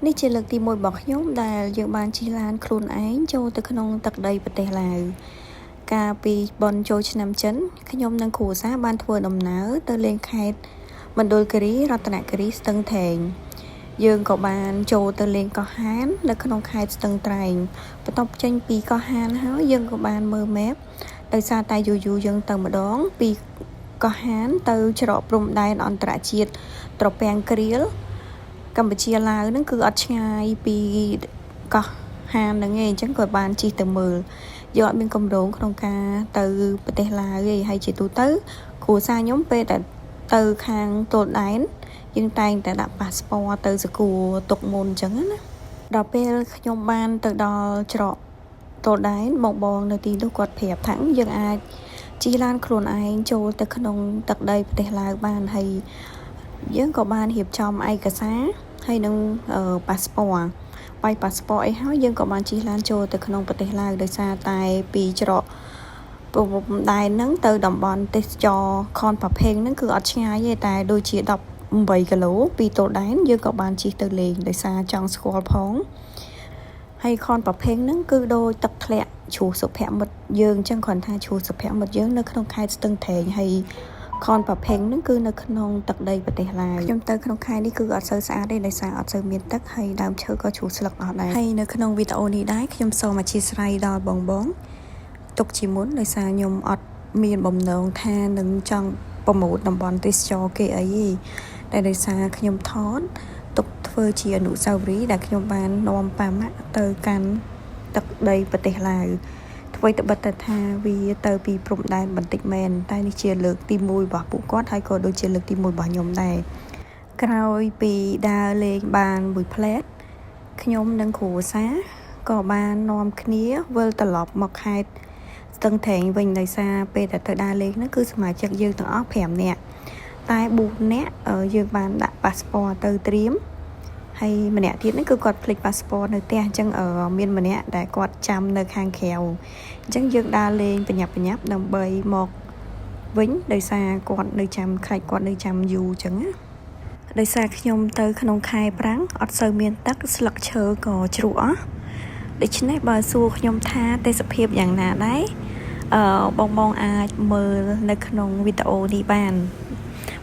នេះជាលើកទី1របស់ខ្ញុំដែលយើងបានជិះឡានខ្លួនឯងចូលទៅក្នុងទឹកដីប្រទេសឡាវកាលពីបុណ្យចូលឆ្នាំចិនខ្ញុំនិងគ្រួសារបានធ្វើដំណើរទៅលេងខេត្តមណ្ឌលគិរីរតនគិរីស្ទឹងត្រែងយើងក៏បានចូលទៅលេងកោះហាននៅក្នុងខេត្តស្ទឹងត្រែងបន្ទាប់ចេញពីកោះហានហើយយើងក៏បានមើល map ដោយសារតែយូរយើងទៅម្ដងពីកោះហានទៅច្រកព្រំដែនអន្តរជាតិត្រពាំងគ្រៀលកម្ពុជាឡាវហ្នឹងគឺអត់ឆ្ងាយពីកោះហានហ្នឹងឯងអញ្ចឹងក៏បានជិះទៅមើលយកអត់មានកម្រងក្នុងការទៅប្រទេសឡាវឯងហើយជាទូទៅគ្រួសារខ្ញុំពេលតែទៅខាងទល់ដែនយើងតែងតែដាក់ប៉ាសពតទៅសកួរទុកមុនអញ្ចឹងណាដល់ពេលខ្ញុំបានទៅដល់ច្រកទល់ដែនបងនៅទីនោះគាត់ប្រាប់ថាយើងអាចជិះឡានខ្លួនឯងចូលទៅក្នុងទឹកដីប្រទេសឡាវបានហើយយើងក៏បានរៀបចំឯកសារហើយនឹងប៉ាសពតបាយប៉ាសពតអីហើយយើងក៏បានជិះឡានចូលទៅក្នុងប្រទេសឡាវដោយសារតែពីច្រកព្រំដែនហ្នឹងទៅតំបន់ទេសចរខនប៉ាភេងហ្នឹងគឺអត់ឆ្ងាយទេតែដូចជា18គីឡូពីទល់ដែនយើងក៏បានជិះទៅលេងដោយសារចង់ស្គាល់ផងហើយខនប៉ាភេងហ្នឹងគឺដូចទឹកធ្លាក់ជ្រោះសុភមិត្តយើងអញ្ចឹងគ្រាន់ថាជ្រោះសុភមិត្តយើងនៅក្នុងខេត្តស្ទឹងត្រែងហើយខនប៉ាភេងហ្នឹងគឺនៅក្នុងទឹកដីប្រទេសឡាវខ្ញុំទៅក្នុងខេត្តនេះគឺអត់សូវស្អាតទេដោយសារអត់សូវមានទឹកហើយដើមឈើក៏ជ្រុះស្លឹកអស់ដែរហើយនៅក្នុងវីដេអូនេះដែរខ្ញុំសូមអធិស្ឋានដល់បងទុកជាមុនដោយសារខ្ញុំអត់មានបំណងថានឹងចង់ប្រម៉ូទតំបន់ទេសចរគេអីទេតែដោយសារខ្ញុំថតទុកធ្វើជាអនុស្សាវរីយ៍ដែលខ្ញុំបាននាំប៉ាម៉ាក់ទៅកាន់ទឹកដីប្រទេសឡាវអ្វីត្បិតតែថាវាទៅពីព្រំដែនបន្តិចមែនតែនេះជាលើកទី1របស់ពួកគាត់ហើយក៏ដូចជាលើកទី1របស់ខ្ញុំដែរក្រោយពីដើរលេងបានមួយផ្លែតខ្ញុំនិងគ្រួសារក៏បាននាំគ្នាវិលត្រឡប់មកខេត្តស្ទឹងត្រែងវិញដោយសារពេលដែលទៅដើរលេងហ្នឹងគឺសមាជិកយើងទាំងអស់5នាក់តែ4នាក់យើងបានដាក់ប៉ាសពតទៅត្រៀមហើយម្នាក់ទៀតហ្នឹងគឺគាត់ភ្លេចប៉ាសពតនៅផ្ទះអញ្ចឹងមានម្នាក់ដែលគាត់ចាំនៅខាងក្រៅអញ្ចឹងយើងដើរលេងបញ្ញាប់ដើម្បីមកវិញដោយសារគាត់នៅចាំខ្លាចគាត់នៅចាំយូរអញ្ចឹងណាដោយសារខ្ញុំទៅក្នុងខែប្រាំងអត់សូវមានទឹកស្លឹកឈើក៏ជ្រុះអស់ដូច្នេះបើសួរខ្ញុំថាទេសភាពយ៉ាងណាដែរបងអាចមើលនៅក្នុងវីដេអូនេះបាន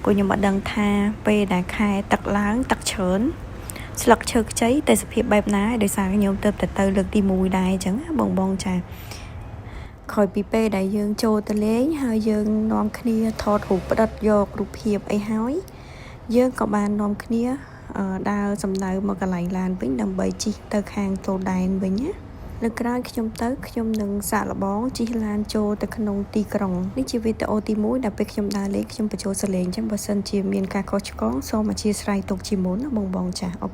ព្រោះខ្ញុំអត់ដឹងថាពេលដែលខែទឹកឡើងទឹកច្រើនស្លឹកឈើខ្ចីទេសភាពបែបណាដោយសារខ្ញុំទៅលើកទី1ដែរអញ្ចឹងបងចាក្រោយពីពេលដែលយើងចូលទៅលេងហើយយើងនាំគ្នាថតរូបផ្ដិតយករូបភាពអីហើយយើងក៏បាននាំគ្នាដើរសំដៅមកកន្លែងឡានវិញដើម្បីជិះទៅខាងទល់ដែនវិញណានៅក្រោយខ្ញុំនឹងសាកល្បងជិះឡានចូលទៅក្នុងទីក្រុងនេះជាវីដេអូទី1ដែលពេលខ្ញុំដើរលេងខ្ញុំបញ្ចូលសលេងអញ្ចឹងបើសិនជាមានការខុសឆ្គងសូមអធិស្ឋានទុកជាមុនណាបងចាអរគុណ